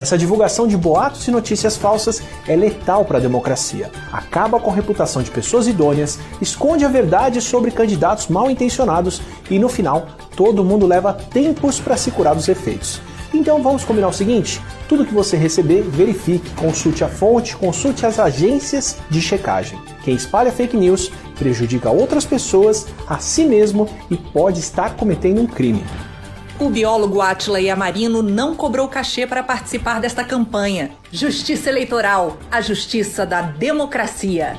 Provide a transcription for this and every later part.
Essa divulgação de boatos e notícias falsas é letal para a democracia. Acaba com a reputação de pessoas idôneas, esconde a verdade sobre candidatos mal intencionados e, no final, todo mundo leva tempos para se curar dos efeitos. Então vamos combinar o seguinte: tudo que você receber, verifique, consulte a fonte, consulte as agências de checagem. Quem espalha fake news prejudica outras pessoas, a si mesmo e pode estar cometendo um crime. O biólogo Átila Yamarino não cobrou cachê para participar desta campanha. Justiça Eleitoral, a justiça da democracia.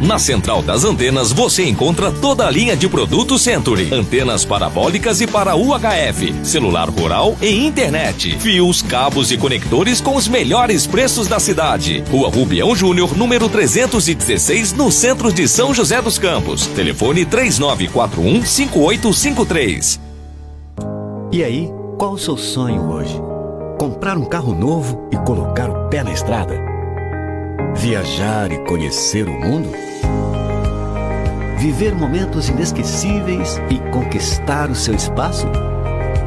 Na Central das Antenas você encontra toda a linha de produtos Century. Antenas parabólicas e para UHF, celular rural e internet. Fios, cabos e conectores com os melhores preços da cidade. Rua Rubião Júnior, número 316, no centro de São José dos Campos. Telefone 3941-5853. E aí, qual o seu sonho hoje? Comprar um carro novo e colocar o pé na estrada? Viajar e conhecer o mundo? Viver momentos inesquecíveis e conquistar o seu espaço?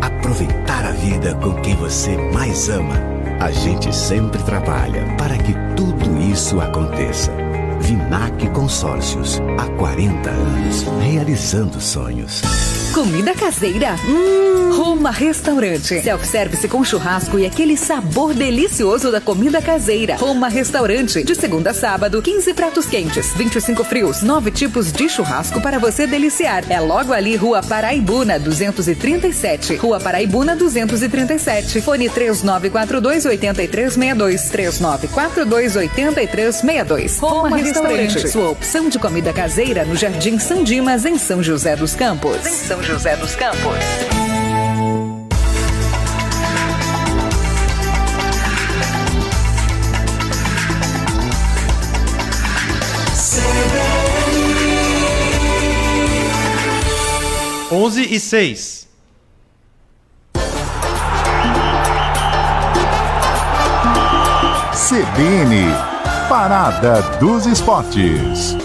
Aproveitar a vida com quem você mais ama? A gente sempre trabalha para que tudo isso aconteça. Vinac Consórcios, há 40 anos, realizando sonhos. Comida caseira? Roma Restaurante. Self-service com churrasco e aquele sabor delicioso da comida caseira. Roma Restaurante. De segunda a sábado, 15 pratos quentes, 25 frios, 9 tipos de churrasco para você deliciar. É logo ali, Rua Paraibuna, 237. Rua Paraibuna, 237. Fone 3942-8362. 3942-8362. Roma Restaurante. Sua opção de comida caseira no Jardim São Dimas, em São José dos Campos. José dos Campos. Onze e 6. CBN, Parada dos Esportes.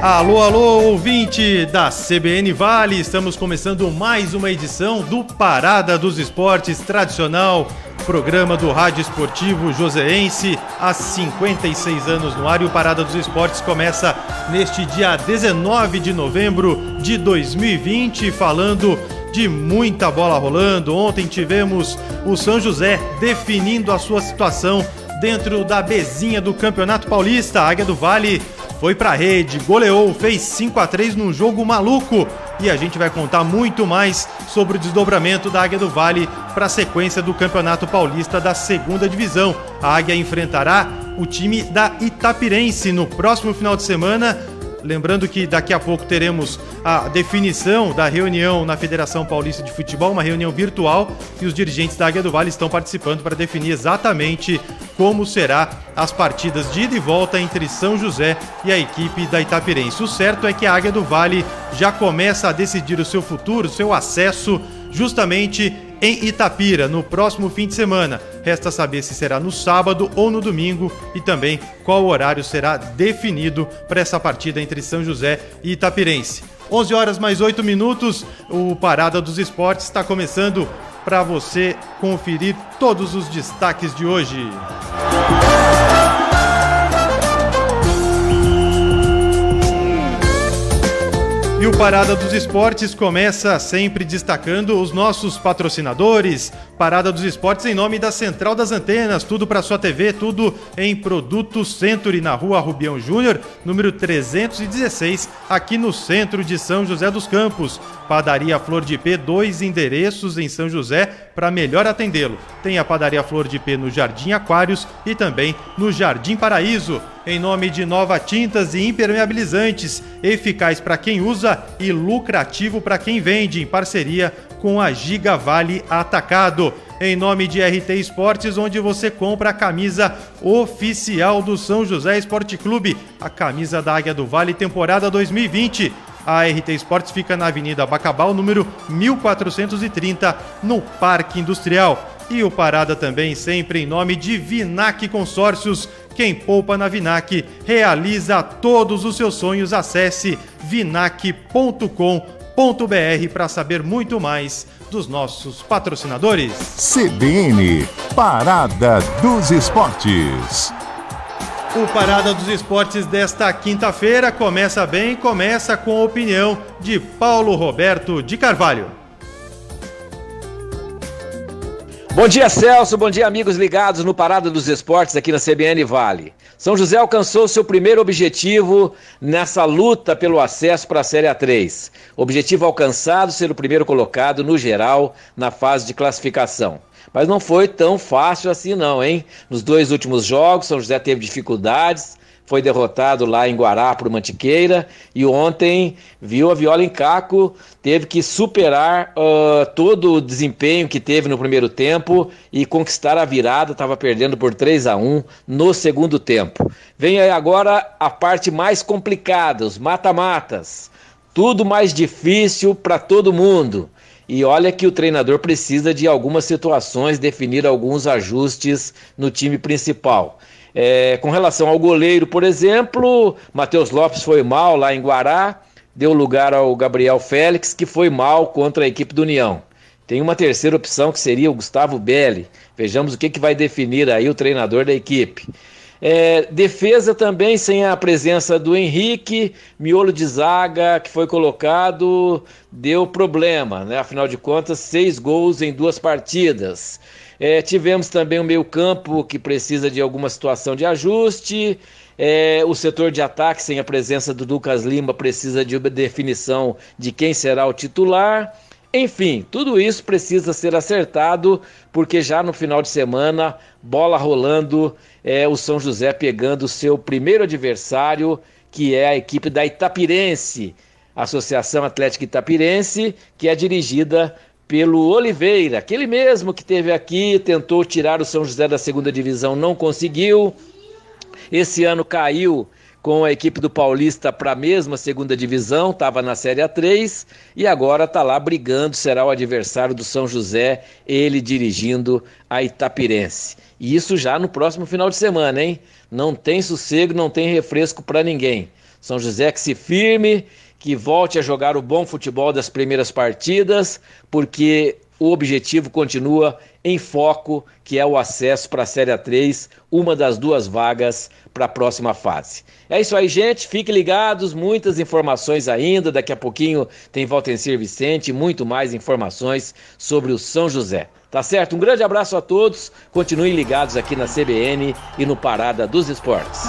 Alô, alô, ouvinte da CBN Vale, estamos começando mais uma edição do Parada dos Esportes, tradicional programa do Rádio Esportivo Joseense, há 56 anos no ar, e o Parada dos Esportes começa neste dia 19 de novembro de 2020, falando de muita bola rolando. Ontem tivemos o São José definindo a sua situação dentro da Bezinha do Campeonato Paulista. A Águia do Vale foi pra rede, goleou, fez 5-3 num jogo maluco. E a gente vai contar muito mais sobre o desdobramento da Águia do Vale para a sequência do Campeonato Paulista da segunda divisão. A Águia enfrentará o time da Itapirense no próximo final de semana. Lembrando que daqui a pouco teremos a definição da reunião na Federação Paulista de Futebol, uma reunião virtual, e os dirigentes da Águia do Vale estão participando para definir exatamente como será as partidas de ida e volta entre São José e a equipe da Itapirense. O certo é que a Águia do Vale já começa a decidir o seu futuro, o seu acesso, justamente em Itapira, no próximo fim de semana. Resta saber se será no sábado ou no domingo e também qual horário será definido para essa partida entre São José e Itapirense. 11 horas mais 8 minutos, o Parada dos Esportes está começando para você conferir todos os destaques de hoje. E o Parada dos Esportes começa sempre destacando os nossos patrocinadores. Parada dos Esportes em nome da Central das Antenas, tudo para sua TV, tudo em produtos Century, na Rua Rubião Júnior, número 316, aqui no centro de São José dos Campos. Padaria Flor de P, 2 endereços em São José para melhor atendê-lo. Tem a Padaria Flor de P no Jardim Aquários e também no Jardim Paraíso. Em nome de Nova Tintas e Impermeabilizantes, eficaz para quem usa e lucrativo para quem vende, em parceria com a Giga Vale Atacado. Em nome de RT Esportes, onde você compra a camisa oficial do São José Esporte Clube, a camisa da Águia do Vale, temporada 2020. A RT Esportes fica na Avenida Bacabal, número 1430, no Parque Industrial. E o Parada também sempre em nome de Vinac Consórcios. Quem poupa na Vinac realiza todos os seus sonhos. Acesse vinac.com.br para saber muito mais dos nossos patrocinadores. CBN, Parada dos Esportes. O Parada dos Esportes desta quinta-feira começa bem, começa com a opinião de Paulo Roberto de Carvalho. Bom dia, Celso. Bom dia, amigos ligados no Parada dos Esportes aqui na CBN Vale. São José alcançou seu primeiro objetivo nessa luta pelo acesso para a Série A3. Objetivo alcançado, ser o primeiro colocado no geral na fase de classificação. Mas não foi tão fácil assim não, hein? Nos 2 últimos jogos, São José teve dificuldades, foi derrotado lá em Guará por Mantiqueira e ontem viu a Viola em Caco, teve que superar todo o desempenho que teve no primeiro tempo e conquistar a virada, estava perdendo por 3-1 no segundo tempo. Vem aí agora a parte mais complicada, os mata-matas, tudo mais difícil para todo mundo. E olha que o treinador precisa de algumas situações, definir alguns ajustes no time principal. Com relação ao goleiro, por exemplo, Matheus Lopes foi mal lá em Guará, deu lugar ao Gabriel Félix, que foi mal contra a equipe do União. Tem uma terceira opção que seria o Gustavo Belli. Vejamos o que vai definir aí o treinador da equipe. Defesa também sem a presença do Henrique, miolo de zaga que foi colocado, deu problema, né? Afinal de contas, 6 gols em 2 partidas. Tivemos também o meio-campo que precisa de alguma situação de ajuste. O setor de ataque, sem a presença do Lucas Lima, precisa de uma definição de quem será o titular. Enfim, tudo isso precisa ser acertado, porque já no final de semana, bola rolando, o São José pegando o seu primeiro adversário, que é a equipe da Itapirense, Associação Atlética Itapirense, que é dirigida pelo Oliveira, aquele mesmo que esteve aqui, tentou tirar o São José da segunda divisão, não conseguiu. Esse ano caiu com a equipe do Paulista para a mesma segunda divisão, estava na Série A3 e agora está lá brigando, será o adversário do São José, ele dirigindo a Itapirense. E isso já no próximo final de semana, hein? Não tem sossego, não tem refresco para ninguém. São José que se firme, que volte a jogar o bom futebol das primeiras partidas, porque o objetivo continua em foco, que é o acesso para a Série A3, uma das 2 vagas para a próxima fase. É isso aí, gente. Fiquem ligados, muitas informações ainda. Daqui a pouquinho tem Valtencir Vicente e muito mais informações sobre o São José. Tá certo? Um grande abraço a todos. Continuem ligados aqui na CBN e no Parada dos Esportes.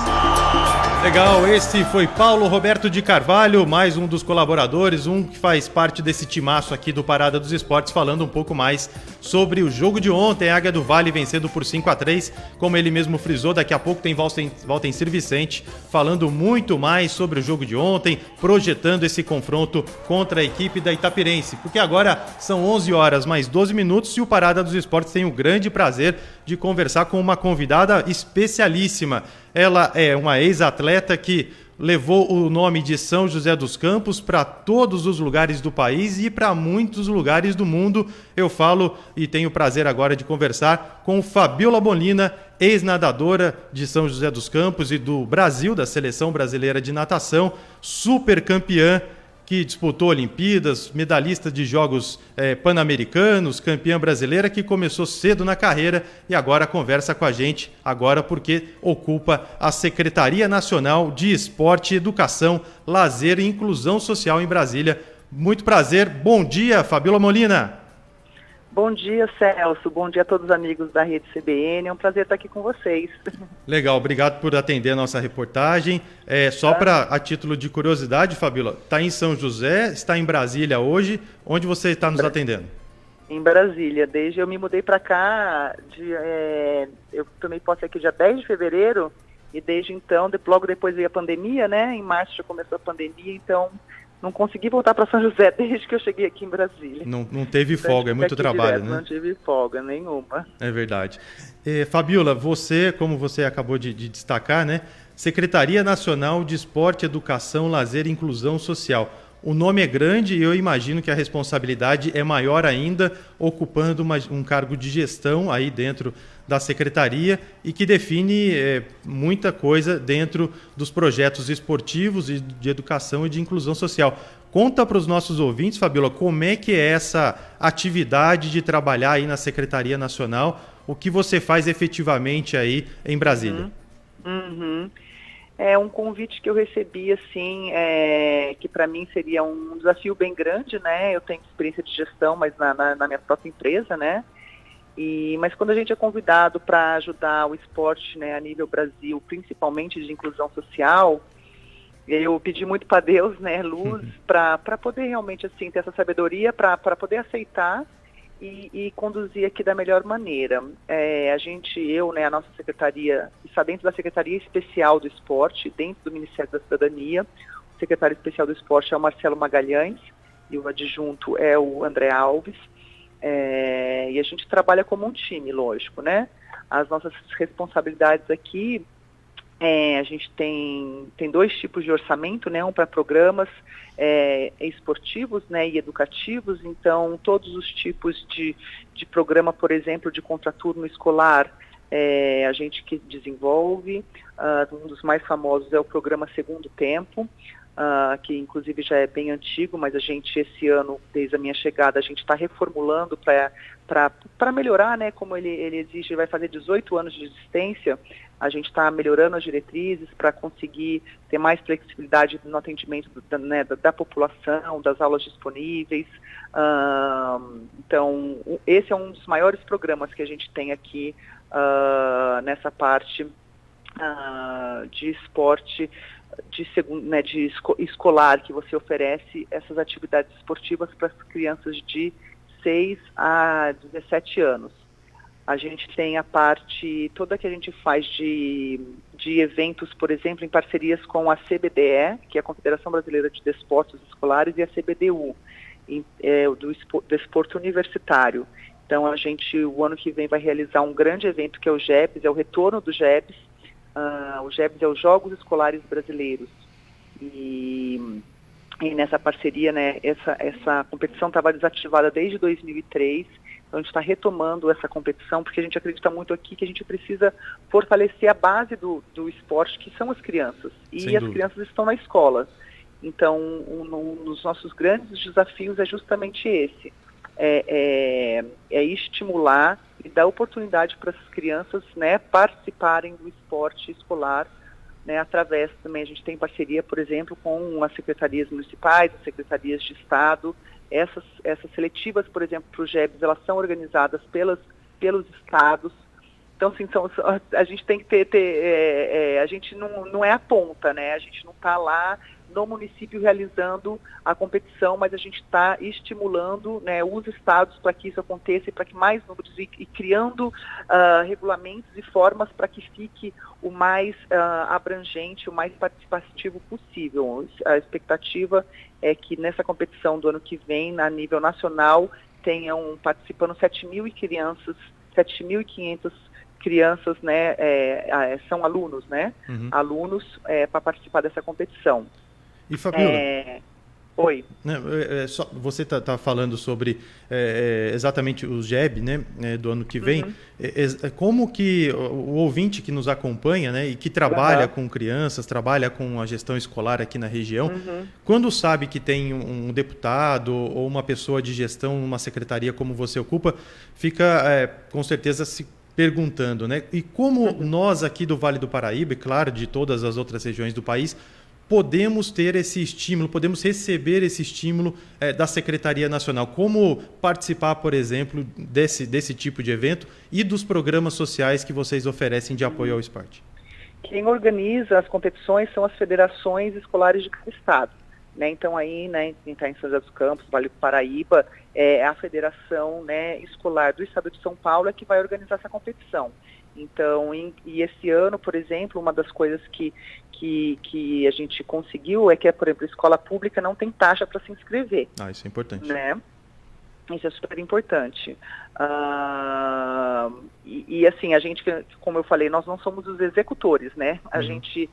Legal, esse foi Paulo Roberto de Carvalho, mais um dos colaboradores, um que faz parte desse timaço aqui do Parada dos Esportes, falando um pouco mais sobre o jogo de ontem, a Águia do Vale vencendo por 5-3, como ele mesmo frisou, daqui a pouco tem Valtencir Vicente falando muito mais sobre o jogo de ontem, projetando esse confronto contra a equipe da Itapirense, porque agora são 11 horas mais 12 minutos e o Parada dos Esportes tem o grande prazer de conversar com uma convidada especialíssima. Ela é uma ex-atleta que levou o nome de São José dos Campos para todos os lugares do país e para muitos lugares do mundo. Eu falo e tenho o prazer agora de conversar com Fabiola Molina, ex-nadadora de São José dos Campos e do Brasil, da Seleção Brasileira de Natação, super campeã, que disputou Olimpíadas, medalhista de Jogos Pan-Americanos, campeã brasileira, que começou cedo na carreira e agora conversa com a gente, agora porque ocupa a Secretaria Nacional de Esporte, Educação, Lazer e Inclusão Social em Brasília. Muito prazer, bom dia, Fabiola Molina. Bom dia, Celso. Bom dia a todos os amigos da Rede CBN. É um prazer estar aqui com vocês. Legal, obrigado por atender a nossa reportagem. A título de curiosidade, Fabiola, está em São José, está em Brasília hoje. Onde você está nos atendendo? Em Brasília. Desde eu me mudei para cá, eu tomei posse aqui dia 10 de fevereiro e desde então, logo depois veio a pandemia, né? Em março já começou a pandemia, então não consegui voltar para São José desde que eu cheguei aqui em Brasília. Não teve folga, é muito trabalho, né? Não tive folga nenhuma. É verdade. Fabiola, você, como você acabou de destacar, né? Secretaria Nacional de Esporte, Educação, Lazer e Inclusão Social. O nome é grande e eu imagino que a responsabilidade é maior ainda, ocupando um cargo de gestão aí dentro da secretaria e que define muita coisa dentro dos projetos esportivos e de educação e de inclusão social. Conta para os nossos ouvintes, Fabíola, como é que é essa atividade de trabalhar aí na Secretaria Nacional, o que você faz efetivamente aí em Brasília. É um convite que eu recebi, assim, que para mim seria um desafio bem grande, né? Eu tenho experiência de gestão, mas na minha própria empresa, né? Mas quando a gente é convidado para ajudar o esporte, né, a nível Brasil, principalmente de inclusão social, eu pedi muito para Deus, né, luz, para poder realmente, assim, ter essa sabedoria, para poder aceitar e conduzir aqui da melhor maneira. A nossa secretaria, está dentro da Secretaria Especial do Esporte, dentro do Ministério da Cidadania. O secretário especial do Esporte é o Marcelo Magalhães e o adjunto é o André Alves. E a gente trabalha como um time, lógico, né? As nossas responsabilidades aqui, a gente tem 2 tipos de orçamento, né? Um para programas esportivos, né, e educativos. Então, todos os tipos de programa, por exemplo, de contraturno escolar, a gente que desenvolve. Um dos mais famosos é o programa Segundo Tempo, que inclusive já é bem antigo, mas a gente, esse ano, desde a minha chegada, a gente está reformulando para melhorar, né, como ele existe, vai fazer 18 anos de existência. A gente está melhorando as diretrizes para conseguir ter mais flexibilidade no atendimento da população, das aulas disponíveis. Então, esse é um dos maiores programas que a gente tem aqui nessa parte de esporte, de escolar, que você oferece essas atividades esportivas para as crianças de 6 a 17 anos. A gente tem a parte toda que a gente faz de eventos, por exemplo, em parcerias com a CBDE, que é a Confederação Brasileira de Desportos Escolares, e a CBDU, do Desporto Universitário. Então, a gente, o ano que vem, vai realizar um grande evento que é o GEBS, é o retorno do GEBS. O GEBS é os Jogos Escolares Brasileiros. E nessa parceria, né, essa competição estava desativada desde 2003, então a gente está retomando essa competição, porque a gente acredita muito aqui que a gente precisa fortalecer a base do esporte, que são as crianças. E as crianças estão na escola. Então, um dos nossos grandes desafios é justamente esse. Estimular e dar oportunidade para as crianças, né, participarem do esporte escolar, né, através também, a gente tem parceria, por exemplo, com as secretarias municipais, as secretarias de Estado. Essas seletivas, por exemplo, para o GEBS, elas são organizadas pelos estados. Então, assim, a gente tem que ter a gente não é a ponta, né? A gente não está lá no município realizando a competição, mas a gente está estimulando, né, os estados para que isso aconteça e para que mais números e criando regulamentos e formas para que fique o mais abrangente, o mais participativo possível. A expectativa é que nessa competição do ano que vem, a nível nacional, tenham participando 7.500 crianças, né, são alunos, né? Alunos para participar dessa competição. E Fabíola, oi. Você está falando sobre exatamente o GEB, né, do ano que vem. Como que o ouvinte que nos acompanha, né, e que trabalha com crianças, trabalha com a gestão escolar aqui na região, quando sabe que tem um deputado ou uma pessoa de gestão numa secretaria como você ocupa, fica com certeza se perguntando, né? E como nós aqui do Vale do Paraíba, e claro, de todas as outras regiões do país, podemos ter esse estímulo, podemos receber esse estímulo da Secretaria Nacional? Como participar, por exemplo, desse tipo de evento e dos programas sociais que vocês oferecem de apoio ao esporte? Quem organiza as competições são as federações escolares de cada estado, né? Então aí, né, quem está em São José dos Campos, Vale do Paraíba, a Federação, né, Escolar do Estado de São Paulo é que vai organizar essa competição. Então, e esse ano, por exemplo, uma das coisas que a gente conseguiu é que, por exemplo, a escola pública não tem taxa para se inscrever. Isso é importante. Né? Isso é super importante. Assim, a gente, como eu falei, nós não somos os executores, né? A gente,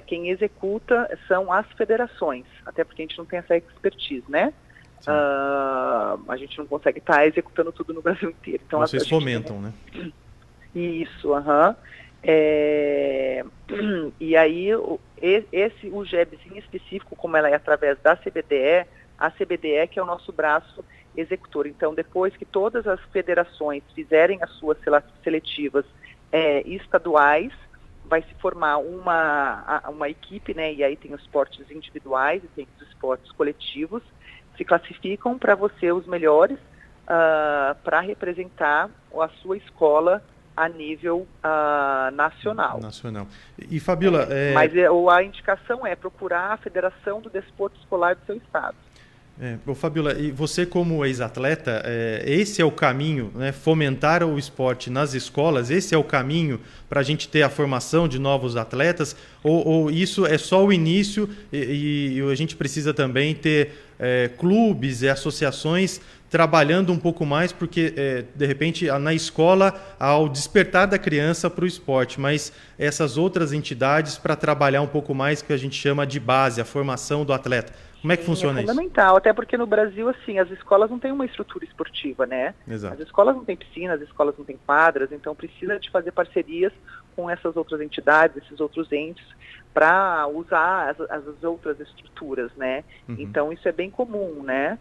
quem executa são as federações, até porque a gente não tem essa expertise, né? A gente não consegue estar executando tudo no Brasil inteiro. Então, vocês fomentam, né? Isso, e aí, o GEBS em específico, como ela é através da CBDE, a CBDE, que é o nosso braço executor. Então, depois que todas as federações fizerem as suas seletivas estaduais, vai se formar uma equipe, né? E aí tem os esportes individuais e tem os esportes coletivos, se classificam para você os melhores para representar a sua escola a nível nacional. E Fabíola... Mas a indicação é procurar a Federação do Desporto Escolar do seu estado. Fabíola, e você como ex-atleta, esse é o caminho, né? Fomentar o esporte nas escolas, esse é o caminho para a gente ter a formação de novos atletas, ou isso é só o início e a gente precisa também ter clubes e associações trabalhando um pouco mais, porque de repente na escola há o despertar da criança para o esporte, mas essas outras entidades para trabalhar um pouco mais, que a gente chama de base, a formação do atleta. Como é que funciona isso? É fundamental, até porque no Brasil, assim, as escolas não têm uma estrutura esportiva, né? Exato. As escolas não têm piscina, as escolas não têm quadras, então precisa de fazer parcerias com essas outras entidades, esses outros entes, para usar as outras estruturas, né? Uhum. Então isso é bem comum, né?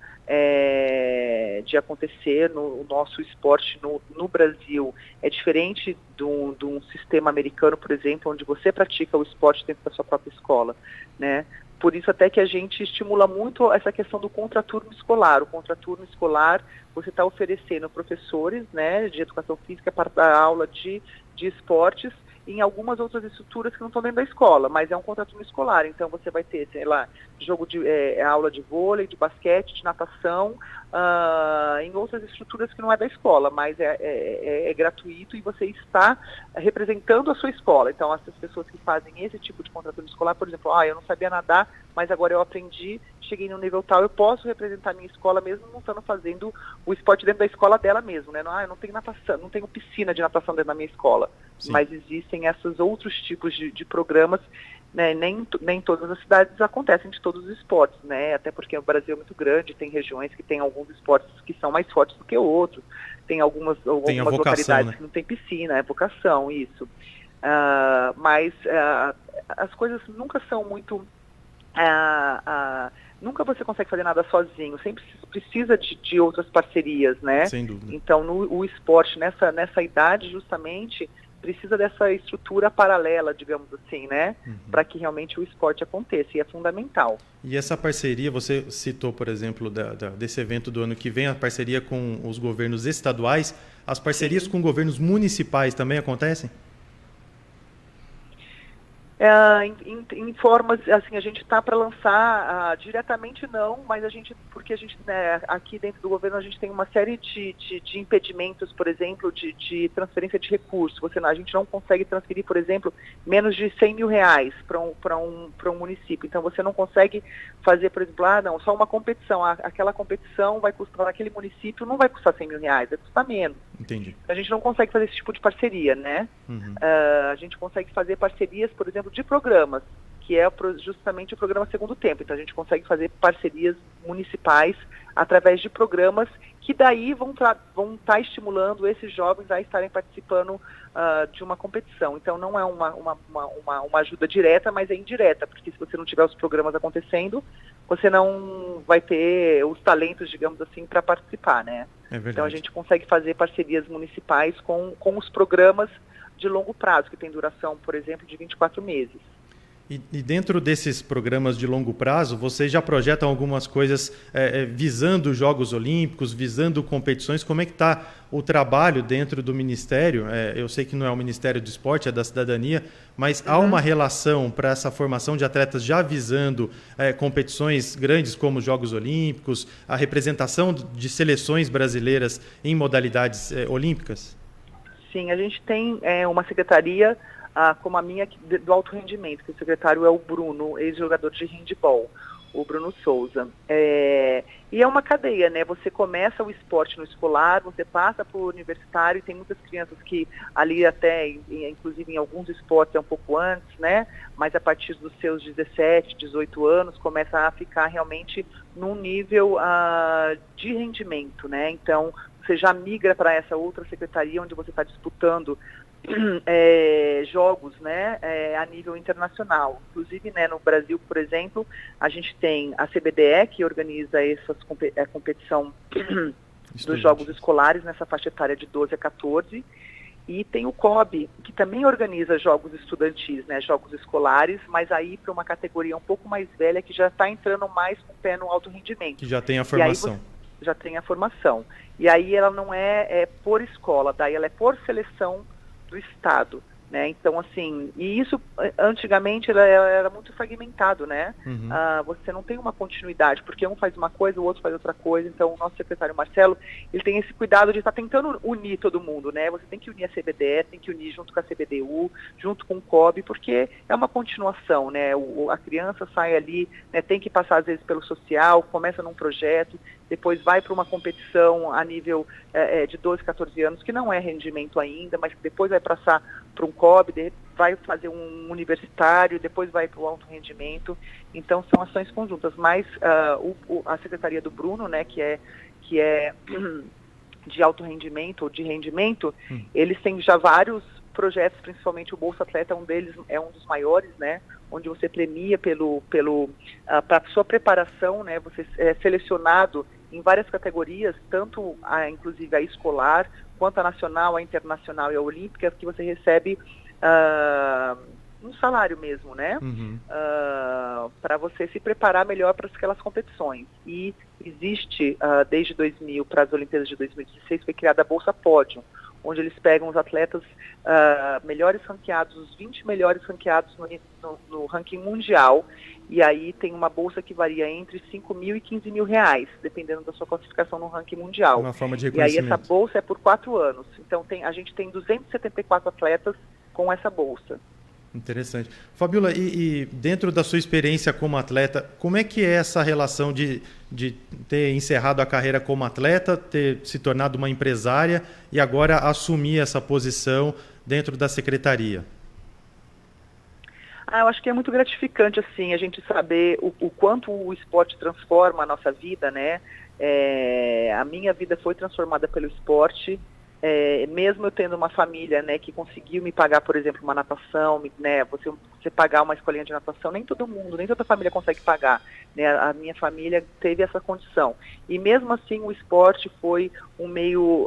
De acontecer no nosso esporte no Brasil. É diferente de um sistema americano, por exemplo, onde você pratica o esporte dentro da sua própria escola, né? Por isso até que a gente estimula muito essa questão do contraturno escolar. O contraturno escolar, você está oferecendo professores, né, de educação física para dar aula de esportes em algumas outras estruturas que não estão dentro da escola, mas é um contraturno escolar. Então você vai ter, sei lá, aula de vôlei, de basquete, de natação, em outras estruturas que não é da escola, mas é gratuito e você está representando a sua escola. Então essas pessoas que fazem esse tipo de contraturno escolar, por exemplo, eu não sabia nadar, mas agora eu aprendi, cheguei no nível tal, eu posso representar a minha escola mesmo não estando fazendo o esporte dentro da escola dela mesmo, né? Eu não tenho natação, não tenho piscina de natação dentro da minha escola. Sim. Mas existem esses outros tipos de programas, né? Nem todas as cidades acontecem de todos os esportes, né? Até porque o Brasil é muito grande, tem regiões que tem alguns esportes que são mais fortes do que outros, tem algumas localidades, né, que não tem piscina, é vocação, isso. Mas as coisas nunca são muito... nunca você consegue fazer nada sozinho, sempre precisa de outras parcerias, né? Sem dúvida. Então, o esporte, nessa idade, justamente, precisa dessa estrutura paralela, digamos assim, né? Uhum. Para que realmente o esporte aconteça, e é fundamental. E essa parceria, você citou, por exemplo, desse evento do ano que vem, a parceria com os governos estaduais, as parcerias Sim. com governos municipais também acontecem? Em formas, assim, a gente está para lançar diretamente não, mas porque a gente, né, aqui dentro do governo a gente tem uma série de impedimentos, por exemplo, de transferência de recursos. A gente não consegue transferir, por exemplo, menos de R$100 mil para um município. Então você não consegue fazer, por exemplo, só uma competição. Aquela competição vai custar, naquele município não vai custar R$100 mil, vai custar menos. Entendi. A gente não consegue fazer esse tipo de parceria, né? Uhum. A gente consegue fazer parcerias, por exemplo, de programas, que é justamente o programa Segundo Tempo. Então a gente consegue fazer parcerias municipais através de programas que daí vão estar estimulando esses jovens a estarem participando de uma competição. Então não é uma ajuda direta, mas é indireta, porque se você não tiver os programas acontecendo, você não vai ter os talentos, digamos assim, para participar, né? É verdade. Então a gente consegue fazer parcerias municipais com os programas de longo prazo, que tem duração, por exemplo, de 24 meses. E dentro desses programas de longo prazo, vocês já projetam algumas coisas visando os Jogos Olímpicos, visando competições? Como é que está o trabalho dentro do Ministério? Eu sei que não é o Ministério do Esporte, é da Cidadania, mas há uma relação para essa formação de atletas já visando competições grandes como os Jogos Olímpicos, a representação de seleções brasileiras em modalidades olímpicas? Sim, a gente tem uma secretaria como a minha do alto rendimento, que o secretário é o Bruno, ex-jogador de handball, o Bruno Souza. E é uma cadeia, né? Você começa o esporte no escolar, você passa para o universitário, e tem muitas crianças que ali até, inclusive em alguns esportes é um pouco antes, né? Mas a partir dos seus 17, 18 anos, começa a ficar realmente num nível de rendimento, né? Então, você já migra para essa outra secretaria onde você está disputando jogos, né, a nível internacional. Inclusive, né, no Brasil, por exemplo, a gente tem a CBDE, que organiza a competição dos jogos escolares nessa faixa etária de 12 a 14, e tem o COB, que também organiza jogos estudantis, né, jogos escolares, mas aí para uma categoria um pouco mais velha, que já está entrando mais com o pé no alto rendimento. Que já tem a formação. Já tem a formação. E aí ela não é por escola, daí ela é por seleção do Estado, né? Então, assim, e isso antigamente era muito fragmentado, né? Você não tem uma continuidade, porque um faz uma coisa, o outro faz outra coisa. Então, o nosso secretário Marcelo, ele tem esse cuidado de estar tentando unir todo mundo, né? Você tem que unir a CBDE, tem que unir junto com a CBDU, junto com o COB, porque é uma continuação, né? A criança sai ali, né, tem que passar às vezes pelo social, começa num projeto, depois vai para uma competição a nível de 12, 14 anos, que não é rendimento ainda, mas que depois vai passar para um COB, vai fazer um universitário, depois vai para o alto rendimento. Então são ações conjuntas, mas a secretaria do Bruno, né, que é de alto rendimento ou de rendimento, eles têm já vários projetos, principalmente o Bolsa Atleta, um deles é um dos maiores, né, onde você premia para sua preparação, né, você é selecionado em várias categorias, tanto inclusive a escolar, quanto a nacional, a internacional e a olímpica, que você recebe um salário mesmo, né? Para você se preparar melhor para aquelas competições. E existe, desde 2000, para as Olimpíadas de 2016, foi criada a Bolsa Pódio, onde eles pegam os atletas melhores ranqueados, os 20 melhores ranqueados no ranking mundial, e aí tem uma bolsa que varia entre R$5.000 e R$15.000, dependendo da sua classificação no ranking mundial. Uma forma de E aí reconhecimento. essa bolsa é por 4 anos. Então a gente tem 274 atletas com essa bolsa. Interessante. Fabiola, e dentro da sua experiência como atleta, como é que é essa relação de ter encerrado a carreira como atleta, ter se tornado uma empresária e agora assumir essa posição dentro da secretaria? Eu acho que é muito gratificante, assim, a gente saber o quanto o esporte transforma a nossa vida, né? A minha vida foi transformada pelo esporte, mesmo eu tendo uma família, né, que conseguiu me pagar, por exemplo, uma natação, né, você pagar uma escolinha de natação, nem todo mundo, nem toda família consegue pagar, né? A minha família teve essa condição. E mesmo assim o esporte foi um meio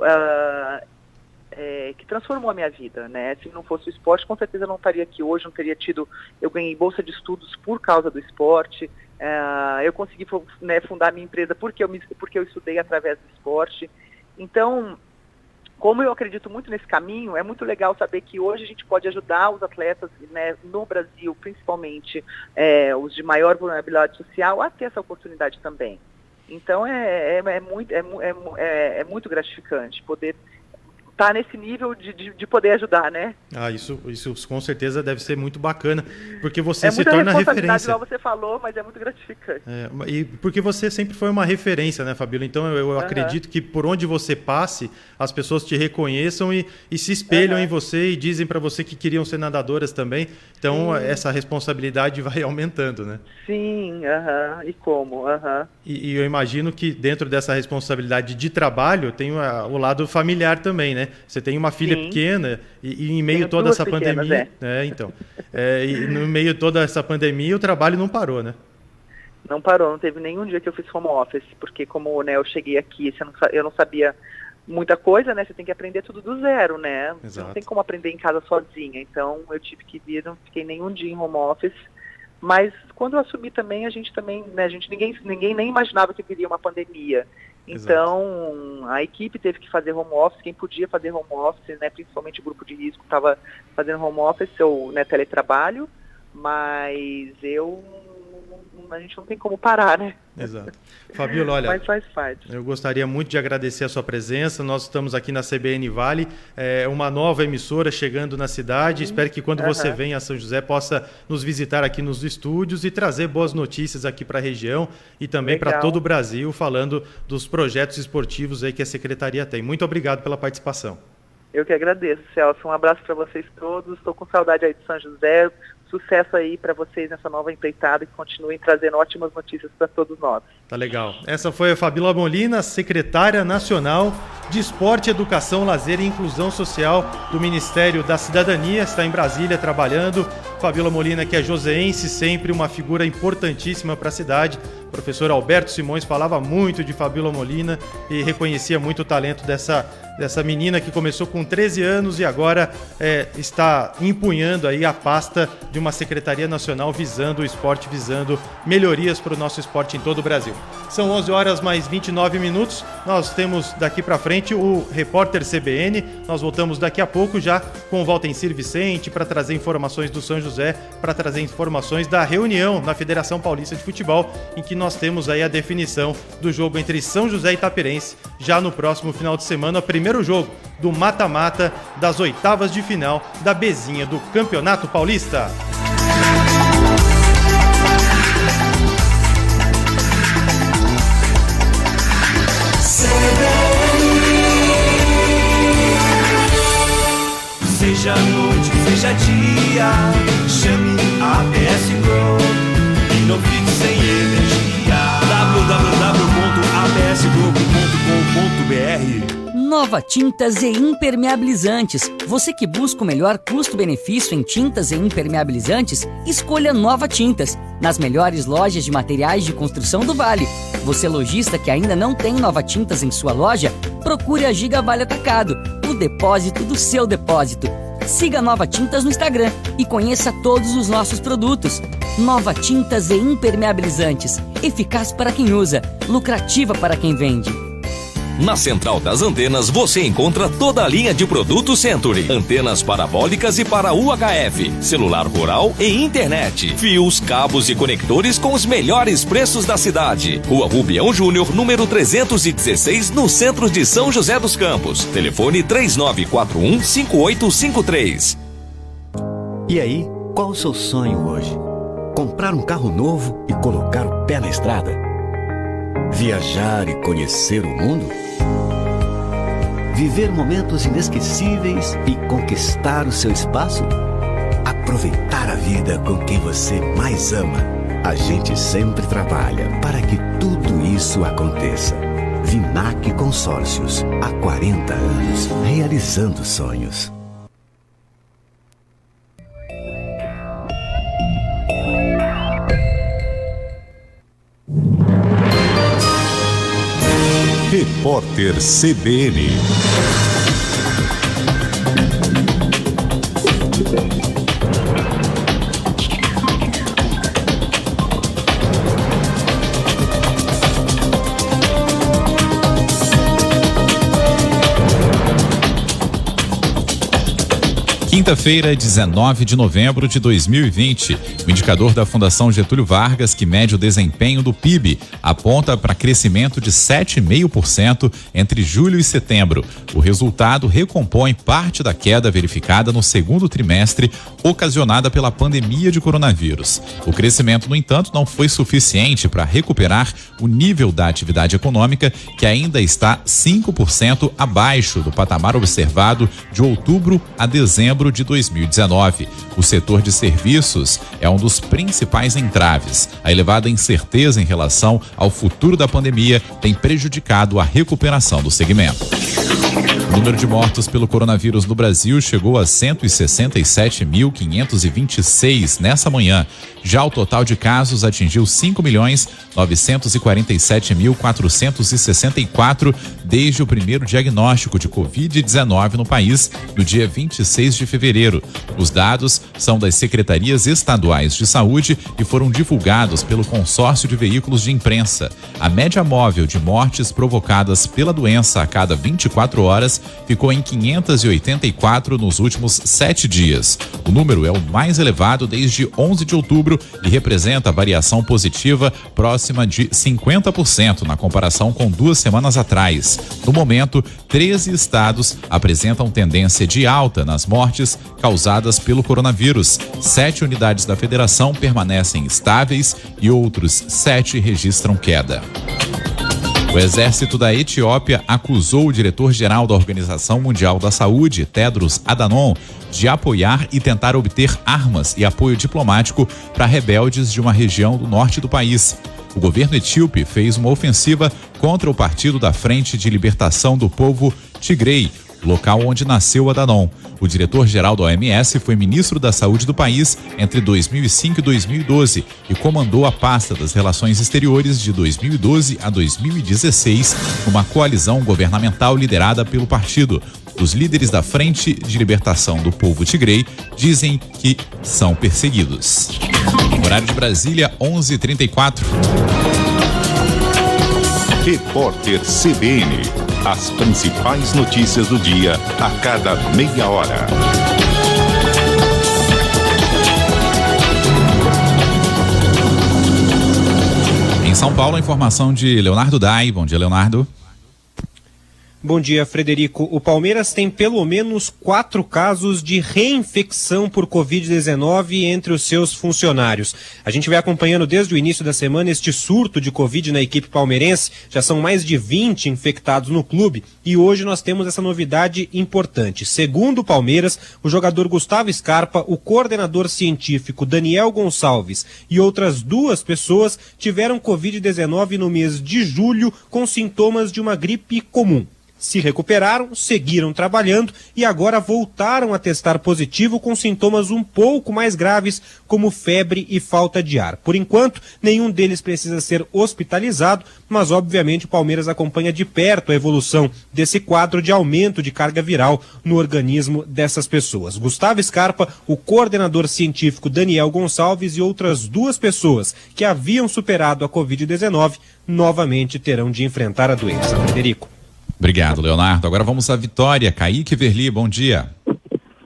que transformou a minha vida, né? Se não fosse o esporte, com certeza eu não estaria aqui hoje, não teria tido... Eu ganhei bolsa de estudos por causa do esporte, eu consegui, né, fundar minha empresa porque eu estudei através do esporte. Então, como eu acredito muito nesse caminho, é muito legal saber que hoje a gente pode ajudar os atletas, né, no Brasil, principalmente os de maior vulnerabilidade social, a ter essa oportunidade também. Então, é muito gratificante poder estar nesse nível de poder ajudar, né? Isso com certeza deve ser muito bacana, porque você se torna referência. É muita responsabilidade, referência. igual você falou, mas é muito gratificante. E porque você sempre foi uma referência, né, Fabiola? Então eu acredito que por onde você passe, as pessoas te reconheçam e se espelham em você e dizem para você que queriam ser nadadoras também. Então essa responsabilidade vai aumentando, né? Sim, e como? E eu imagino que dentro dessa responsabilidade de trabalho tem o lado familiar também, né? Você tem uma filha pequena e em meio a toda essa pandemia... e no meio de toda essa pandemia o trabalho não parou, né? Não parou, não teve nenhum dia que eu fiz home office, porque como, né, eu cheguei aqui, eu não sabia muita coisa, né? Você tem que aprender tudo do zero, né? Exato. Você não tem como aprender em casa sozinha. Então eu tive que vir, não fiquei nenhum dia em home office. Mas quando eu assumi também, ninguém nem imaginava que viria uma pandemia. Então, a equipe teve que fazer home office, quem podia fazer home office, né, principalmente o grupo de risco estava fazendo home office ou, né, teletrabalho, mas a gente não tem como parar, né? Exato. Fabiola, olha, mas faz parte. Eu gostaria muito de agradecer a sua presença. Nós estamos aqui na CBN Vale, uma nova emissora chegando na cidade. Espero que quando você venha a São José possa nos visitar aqui nos estúdios e trazer boas notícias aqui para a região e também para todo o Brasil, falando dos projetos esportivos aí que a Secretaria tem. Muito obrigado pela participação. Eu que agradeço, Celso. Um abraço para vocês todos. Estou com saudade aí de São José. Sucesso aí para vocês nessa nova empreitada e continuem trazendo ótimas notícias para todos nós. Tá legal. Essa foi a Fabíola Molina, secretária nacional de Esporte, Educação, Lazer e Inclusão Social do Ministério da Cidadania. Está em Brasília trabalhando. Fabíola Molina, que é joseense, sempre uma figura importantíssima para a cidade. O professor Alberto Simões falava muito de Fabíola Molina e reconhecia muito o talento dessa menina que começou com 13 anos e agora está empunhando aí a pasta de uma Secretaria Nacional visando o esporte, visando melhorias para o nosso esporte em todo o Brasil. São 11 horas mais 29 minutos. Nós temos daqui para frente o repórter CBN. Nós voltamos daqui a pouco já com o Valtencir Vicente para trazer informações do São José, para trazer informações da reunião na Federação Paulista de Futebol, em que nós temos aí a definição do jogo entre São José e Itaperense já no próximo final de semana, primeiro jogo do mata-mata das oitavas de final da Bezinha do Campeonato Paulista. Seja noite, seja dia, chame a ABS Group e não fique sem energia. www.absgroup.com.br. Nova Tintas e Impermeabilizantes. Você que busca o melhor custo-benefício em tintas e impermeabilizantes, escolha Nova Tintas, nas melhores lojas de materiais de construção do Vale. Você lojista que ainda não tem Nova Tintas em sua loja, procure a Giga Vale Atacado, o depósito do seu depósito. Siga Nova Tintas no Instagram e conheça todos os nossos produtos. Nova Tintas e Impermeabilizantes. Eficaz para quem usa, lucrativa para quem vende. Na Central das Antenas você encontra toda a linha de produtos Century. Antenas parabólicas e para UHF, celular rural e internet. Fios, cabos e conectores com os melhores preços da cidade. Rua Rubião Júnior, número 316, no centro de São José dos Campos. Telefone 3941-5853. E aí, qual o seu sonho hoje? Comprar um carro novo e colocar o pé na estrada? Viajar e conhecer o mundo? Viver momentos inesquecíveis e conquistar o seu espaço? Aproveitar a vida com quem você mais ama. A gente sempre trabalha para que tudo isso aconteça. Vinac Consórcios, há 40 anos, realizando sonhos. Repórter CBN. Quinta-feira, 19 de novembro de 2020. O indicador da Fundação Getúlio Vargas, que mede o desempenho do PIB, aponta para crescimento de 7,5% entre julho e setembro. O resultado recompõe parte da queda verificada no segundo trimestre, ocasionada pela pandemia de coronavírus. O crescimento, no entanto, não foi suficiente para recuperar o nível da atividade econômica, que ainda está 5% abaixo do patamar observado de outubro a dezembro de 2019. O setor de serviços é um dos principais entraves. A elevada incerteza em relação ao futuro da pandemia tem prejudicado a recuperação do segmento. O número de mortos pelo coronavírus no Brasil chegou a 167.526 nessa manhã. Já o total de casos atingiu 5.947.464 desde o primeiro diagnóstico de Covid-19 no país, no dia 26 de fevereiro. Os dados são das secretarias estaduais de saúde e foram divulgados pelo consórcio de veículos de imprensa. A média móvel de mortes provocadas pela doença a cada 24 horas ficou em 584 nos últimos 7 dias. O número é o mais elevado desde 11 de outubro e representa a variação positiva próxima de 50% na comparação com 2 semanas atrás. No momento, 13 estados apresentam tendência de alta nas mortes causadas pelo coronavírus. 7 unidades da federação permanecem estáveis e outros 7 registram queda. O exército da Etiópia acusou o diretor-geral da Organização Mundial da Saúde, Tedros Adhanom, de apoiar e tentar obter armas e apoio diplomático para rebeldes de uma região do norte do país. o governo etíope fez uma ofensiva contra o Partido da Frente de Libertação do Povo Tigray, local onde nasceu Adhanom. O diretor-geral da OMS foi ministro da Saúde do país entre 2005 e 2012 e comandou a pasta das Relações Exteriores de 2012 a 2016, numa coalizão governamental liderada pelo partido. Os líderes da Frente de Libertação do Povo Tigray dizem que são perseguidos. Horário de Brasília, 11h34. Repórter CBN. As principais notícias do dia a cada meia hora. Em São Paulo, a informação de Leonardo Dai. Bom dia, Leonardo. Bom dia, Frederico. O Palmeiras tem pelo menos 4 casos de reinfecção por Covid-19 entre os seus funcionários. A gente vem acompanhando desde o início da semana este surto de Covid na equipe palmeirense. Já são mais de 20 infectados no clube e hoje nós temos essa novidade importante. Segundo o Palmeiras, o jogador Gustavo Scarpa, o coordenador científico Daniel Gonçalves e outras 2 pessoas tiveram Covid-19 no mês de julho com sintomas de uma gripe comum. Se recuperaram, seguiram trabalhando e agora voltaram a testar positivo com sintomas um pouco mais graves, como febre e falta de ar. Por enquanto, nenhum deles precisa ser hospitalizado, mas obviamente o Palmeiras acompanha de perto a evolução desse quadro de aumento de carga viral no organismo dessas pessoas. Gustavo Scarpa, o coordenador científico Daniel Gonçalves e outras 2 pessoas que haviam superado a Covid-19 novamente terão de enfrentar a doença. Frederico. Obrigado, Leonardo. Agora vamos à Vitória. Kaique Verli, bom dia.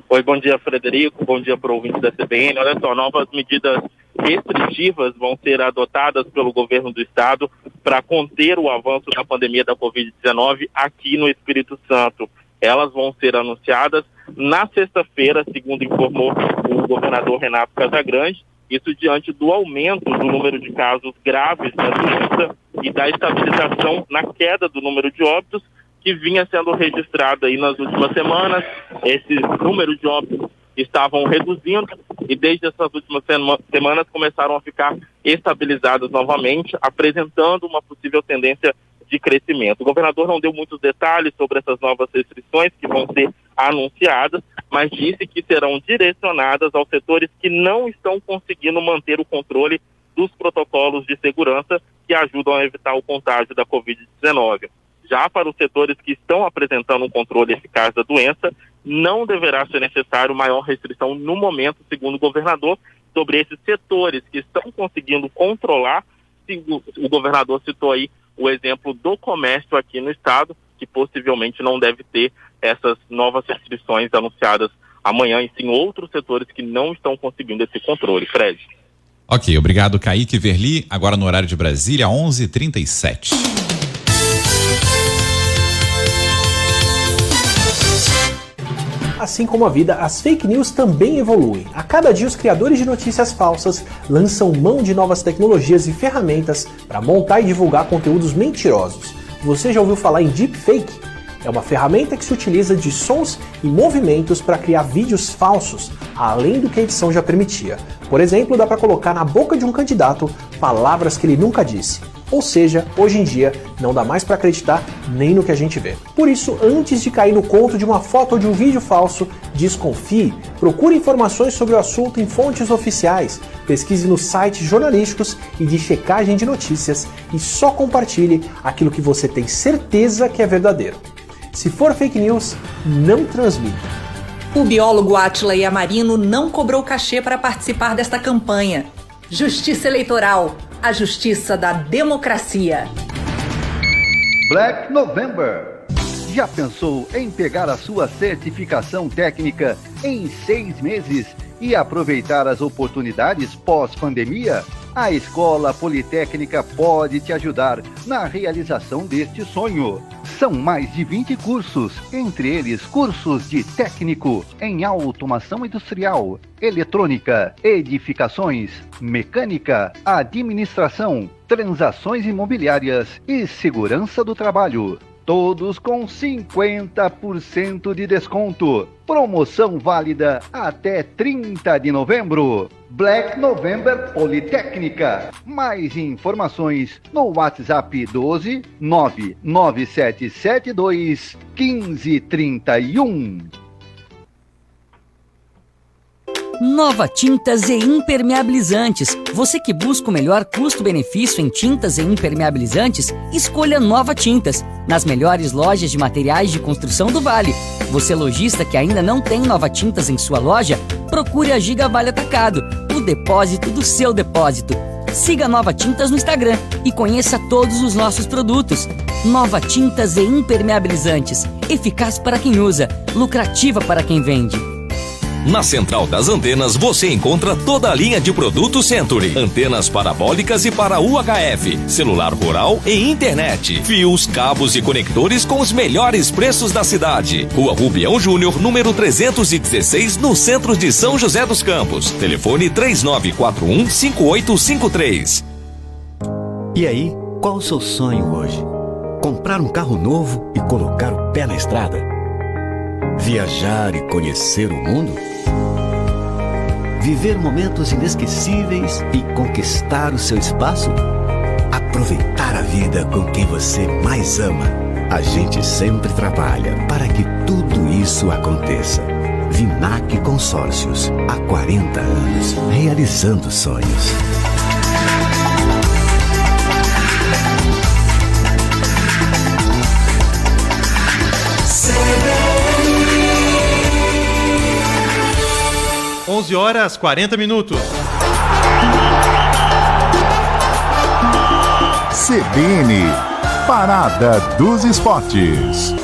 Oi, bom dia, Frederico. Bom dia para o ouvinte da CBN. Olha só, novas medidas restritivas vão ser adotadas pelo governo do estado para conter o avanço da pandemia da Covid-19 aqui no Espírito Santo. Elas vão ser anunciadas na sexta-feira, segundo informou o governador Renato Casagrande. Isso diante do aumento do número de casos graves da doença e da estabilização na queda do número de óbitos que vinha sendo registrado aí nas últimas semanas. Esse número de óbitos estavam reduzindo e desde essas últimas semanas começaram a ficar estabilizados novamente, apresentando uma possível tendência de crescimento. O governador não deu muitos detalhes sobre essas novas restrições que vão ser anunciadas, mas disse que serão direcionadas aos setores que não estão conseguindo manter o controle dos protocolos de segurança que ajudam a evitar o contágio da Covid-19. Já para os setores que estão apresentando um controle eficaz da doença, não deverá ser necessário maior restrição no momento, segundo o governador. Sobre esses setores que estão conseguindo controlar, o governador citou aí o exemplo do comércio aqui no estado, que possivelmente não deve ter essas novas restrições anunciadas amanhã, e sim outros setores que não estão conseguindo esse controle. Fred. Ok, obrigado, Kaique Verli. Agora no horário de Brasília, 11h37. Assim como a vida, as fake news também evoluem. A cada dia, os criadores de notícias falsas lançam mão de novas tecnologias e ferramentas para montar e divulgar conteúdos mentirosos. Você já ouviu falar em deepfake? É uma ferramenta que se utiliza de sons e movimentos para criar vídeos falsos, além do que a edição já permitia. Por exemplo, dá para colocar na boca de um candidato palavras que ele nunca disse. Ou seja, hoje em dia, não dá mais para acreditar nem no que a gente vê. Por isso, antes de cair no conto de uma foto ou de um vídeo falso, desconfie, procure informações sobre o assunto em fontes oficiais, pesquise nos sites jornalísticos e de checagem de notícias e só compartilhe aquilo que você tem certeza que é verdadeiro. Se for fake news, não transmita. O biólogo Átila Yamarino não cobrou cachê para participar desta campanha. Justiça Eleitoral, a justiça da democracia. Black November. Já pensou em pegar a sua certificação técnica em 6 meses e aproveitar as oportunidades pós-pandemia? A Escola Politécnica pode te ajudar na realização deste sonho. São mais de 20 cursos, entre eles cursos de técnico em automação industrial, eletrônica, edificações, mecânica, administração, transações imobiliárias e segurança do trabalho. todos com 50% de desconto. Promoção válida até 30 de novembro. Black November Politécnica. Mais informações no WhatsApp 12 99772 1531. Nova Tintas e Impermeabilizantes. Você que busca o melhor custo-benefício em tintas e impermeabilizantes, escolha Nova Tintas, nas melhores lojas de materiais de construção do Vale. Você lojista que ainda não tem Nova Tintas em sua loja, procure a Giga Vale Atacado, o depósito do seu depósito. Siga Nova Tintas no Instagram e conheça todos os nossos produtos. Nova Tintas e Impermeabilizantes. Eficaz para quem usa, lucrativa para quem vende. Na Central das Antenas você encontra toda a linha de produtos Century. Antenas parabólicas e para UHF, celular rural e internet. Fios, cabos e conectores com os melhores preços da cidade. Rua Rubião Júnior, número 316, no centro de São José dos Campos. Telefone 3941-5853. E aí, qual o seu sonho hoje? Comprar um carro novo e colocar o pé na estrada? Viajar e conhecer o mundo? Viver momentos inesquecíveis e conquistar o seu espaço? Aproveitar a vida com quem você mais ama. A gente sempre trabalha para que tudo isso aconteça. Vinac Consórcios, há 40 anos, realizando sonhos. Horas 40 minutos. CBN, Parada dos Esportes.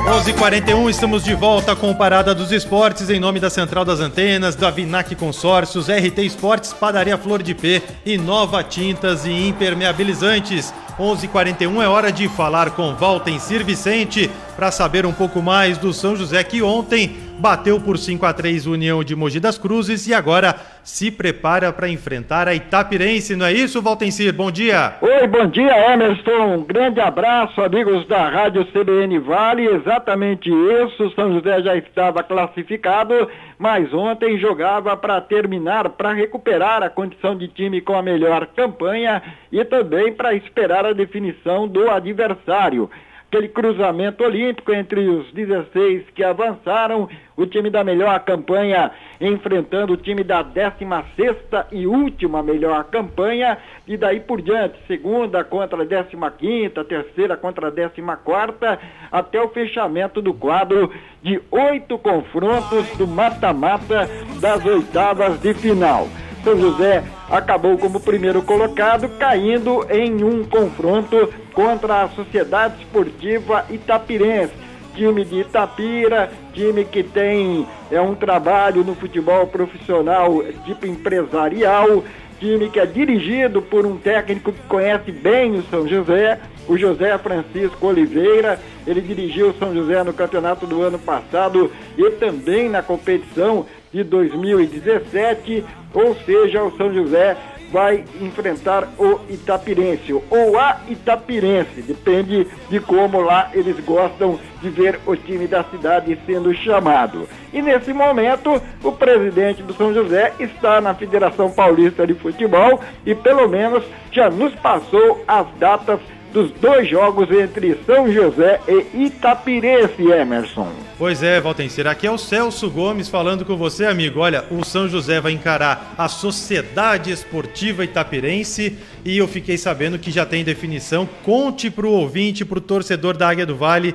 11h41, estamos de volta com Parada dos Esportes em nome da Central das Antenas, da Vinac Consórcios, RT Esportes, Padaria Flor de P e Nova Tintas e Impermeabilizantes. 11h41 é hora de falar com Valtencir Vicente para saber um pouco mais do São José, que ontem bateu por 5-3 União de Mogi das Cruzes e agora se prepara para enfrentar a Itapirense, não é isso, Valtencir? Bom dia! Oi, bom dia, Emerson. Um grande abraço, amigos da Rádio CBN Vale. Exatamente isso, o São José já estava classificado, mas ontem jogava para terminar, para recuperar a condição de time com a melhor campanha e também para esperar a definição do adversário. Aquele cruzamento olímpico entre os 16 que avançaram, o time da melhor campanha enfrentando o time da 16ª e última melhor campanha, e daí por diante, segunda contra a 15ª, terceira contra a 14ª, até o fechamento do quadro de 8 confrontos do mata-mata das oitavas de final. São José acabou como primeiro colocado, caindo em um confronto contra a Sociedade Esportiva Itapirense. Time de Itapira, time que tem um trabalho no futebol profissional tipo empresarial, time que é dirigido por um técnico que conhece bem o São José, o José Francisco Oliveira. Ele dirigiu o São José no campeonato do ano passado e também na competição de 2017, ou seja, o São José vai enfrentar o Itapirense, ou a Itapirense, depende de como lá eles gostam de ver o time da cidade sendo chamado. E nesse momento, o presidente do São José está na Federação Paulista de Futebol e pelo menos já nos passou as datas dos 2 jogos entre São José e Itapirense, Emerson. Pois é, Valtencir, aqui é o Celso Gomes falando com você, amigo. Olha, o São José vai encarar a Sociedade Esportiva Itapirense e eu fiquei sabendo que já tem definição. Conte para o ouvinte, para o torcedor da Águia do Vale,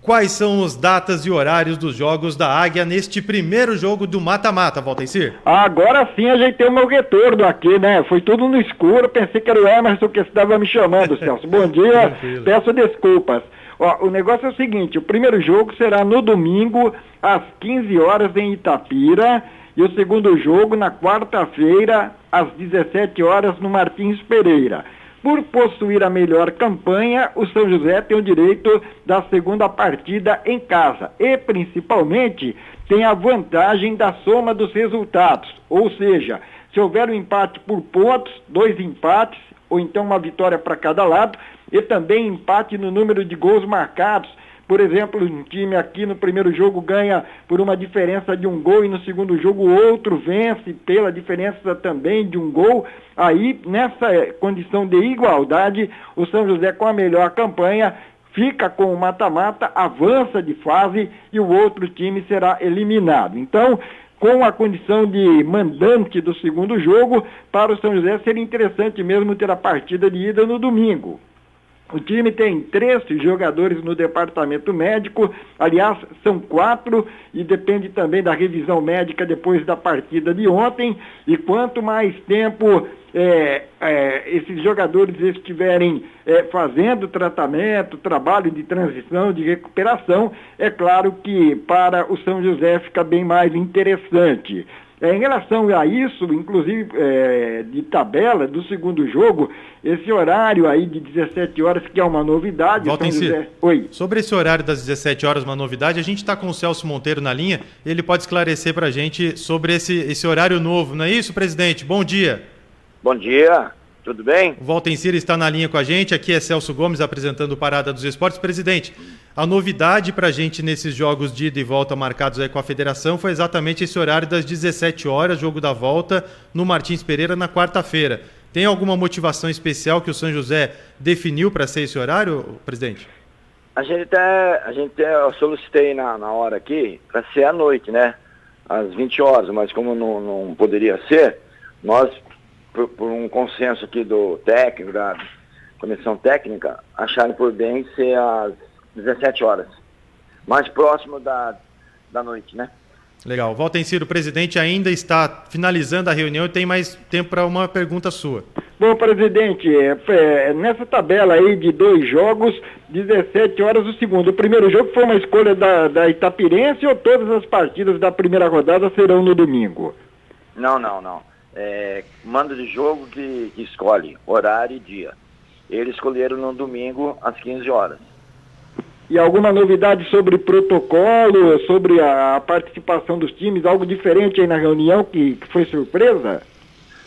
quais são as datas e horários dos jogos da Águia neste primeiro jogo do mata-mata, Valtencir? Agora sim ajeitei o meu retorno aqui, né? Foi tudo no escuro, pensei que era o Emerson que estava me chamando, Celso. Bom dia, peço desculpas. Ó, o negócio é o seguinte, o primeiro jogo será no domingo, às 15 horas em Itapira, e o segundo jogo na quarta-feira, às 17 horas no Martins Pereira. Por possuir a melhor campanha, o São José tem o direito da segunda partida em casa e, principalmente, tem a vantagem da soma dos resultados. Ou seja, se houver um empate por pontos, 2 empates ou então uma vitória para cada lado, e também empate no número de gols marcados. Por exemplo, um time aqui no primeiro jogo ganha por uma diferença de 1 gol e no segundo jogo o outro vence pela diferença também de 1 gol. Aí, nessa condição de igualdade, o São José com a melhor campanha fica com o mata-mata, avança de fase e o outro time será eliminado. Então, com a condição de mandante do segundo jogo, para o São José seria interessante mesmo ter a partida de ida no domingo. O time tem 13 jogadores no departamento médico, aliás, são 4, e depende também da revisão médica depois da partida de ontem, e quanto mais tempo esses jogadores estiverem fazendo tratamento, trabalho de transição, de recuperação, é claro que para o São José fica bem mais interessante. Em relação a isso, inclusive de tabela do segundo jogo, esse horário aí de 17 horas, que é uma novidade. Oi. Sobre esse horário das 17 horas, uma novidade, a gente está com o Celso Monteiro na linha, ele pode esclarecer para a gente sobre esse horário novo, não é isso, presidente? Bom dia. Bom dia, tudo bem? O Valtencir está na linha com a gente, aqui é Celso Gomes apresentando o Parada dos Esportes. Presidente, a novidade para a gente nesses jogos de ida e volta marcados aí com a federação foi exatamente esse horário das 17 horas, jogo da volta no Martins Pereira na quarta-feira. Tem alguma motivação especial que o São José definiu para ser esse horário, presidente? Eu solicitei na hora aqui para ser à noite, né? Às 20 horas, mas como não poderia ser, nós, por um consenso aqui do técnico, da comissão técnica, acharam por bem ser às 17 horas, mais próximo da noite, né? Legal. Valtencir, o presidente ainda está finalizando a reunião e tem mais tempo para uma pergunta sua. Bom, presidente, nessa tabela aí de 2 jogos, 17 horas o segundo. O primeiro jogo foi uma escolha da Itapirense ou todas as partidas da primeira rodada serão no domingo? Não. Mando de jogo que escolhe horário e dia. Eles escolheram no domingo às 15 horas. E alguma novidade sobre protocolo, sobre a participação dos times, algo diferente aí na reunião que foi surpresa?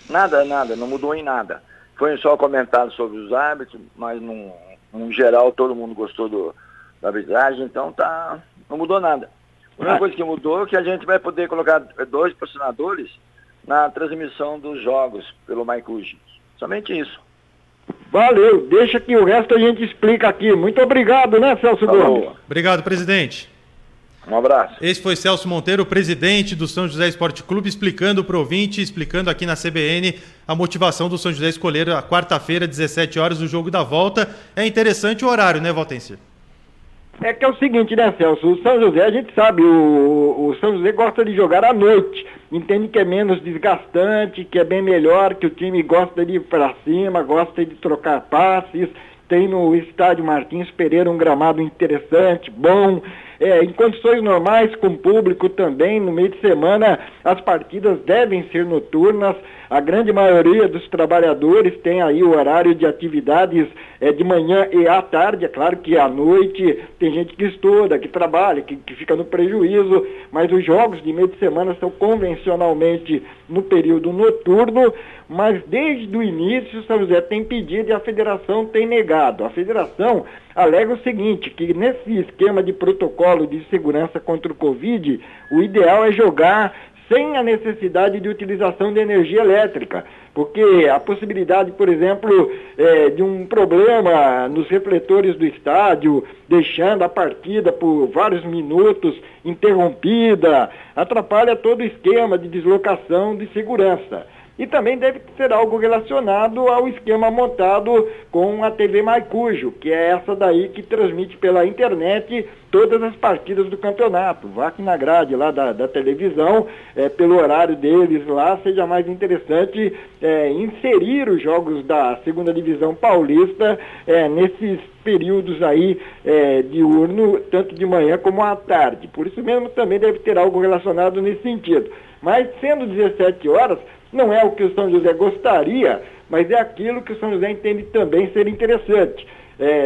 Nada, não mudou em nada. Foi só comentário sobre os árbitros, mas no geral todo mundo gostou da arbitragem, então não mudou nada. A única coisa que mudou é que a gente vai poder colocar 2 patrocinadores na transmissão dos jogos pelo MyCuj. Somente isso. Valeu, deixa que o resto a gente explica aqui. Muito obrigado, né, Celso Gomes? Obrigado, presidente. Um abraço. Esse foi Celso Monteiro, presidente do São José Esporte Clube, explicando para o ouvinte, explicando aqui na CBN a motivação do São José escolher a quarta-feira, 17 horas, o jogo da volta. É interessante o horário, né, Valtencir? É que é o seguinte, né, Celso? O São José, a gente sabe, o São José gosta de jogar à noite. Entende que é menos desgastante, que é bem melhor, que o time gosta de ir para cima, gosta de trocar passes. Tem no estádio Martins Pereira um gramado interessante, bom. Em condições normais, com público também, no meio de semana, as partidas devem ser noturnas. A grande maioria dos trabalhadores tem aí o horário de atividades de manhã e à tarde. É claro que à noite tem gente que estuda, que trabalha, que fica no prejuízo, mas os jogos de meio de semana são convencionalmente no período noturno, mas desde o início o São José tem pedido e a federação tem negado. A federação alega o seguinte, que nesse esquema de protocolo de segurança contra o Covid, o ideal é jogar sem a necessidade de utilização de energia elétrica, porque a possibilidade, por exemplo, de um problema nos refletores do estádio, deixando a partida por vários minutos interrompida, atrapalha todo o esquema de deslocação de segurança. E também deve ser algo relacionado ao esquema montado com a TV MyCujo, que é essa daí que transmite pela internet todas as partidas do campeonato. Vá aqui na grade lá da televisão, pelo horário deles lá, seja mais interessante inserir os jogos da segunda divisão paulista nesses períodos aí diurno, tanto de manhã como à tarde. Por isso mesmo também deve ter algo relacionado nesse sentido. Mas sendo 17 horas, não é o que o São José gostaria, mas é aquilo que o São José entende também ser interessante.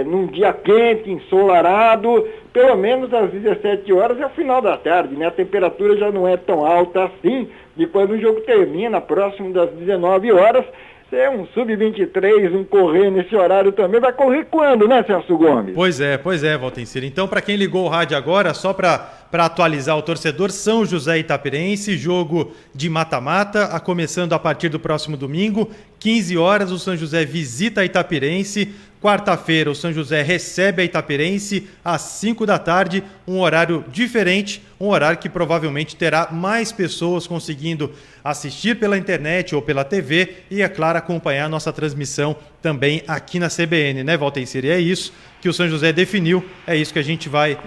Num dia quente, ensolarado, pelo menos às 17 horas é o final da tarde, né? A temperatura já não é tão alta assim, e quando o jogo termina, próximo das 19 horas, ser um sub-23, um correr nesse horário também. Vai correr quando, né, Celso Gomes? Pois é, Valtencir. Então, para quem ligou o rádio agora, só para atualizar o torcedor, São José e Itapirense, jogo de mata-mata, começando a partir do próximo domingo, 15 horas, o São José visita a Itapirense. Quarta-feira, o São José recebe a Itapirense às 5 da tarde, um horário diferente, um horário que provavelmente terá mais pessoas conseguindo assistir pela internet ou pela TV e, é claro, acompanhar a nossa transmissão também aqui na CBN, né, Valtencir? E é isso que o São José definiu, é isso que a gente vai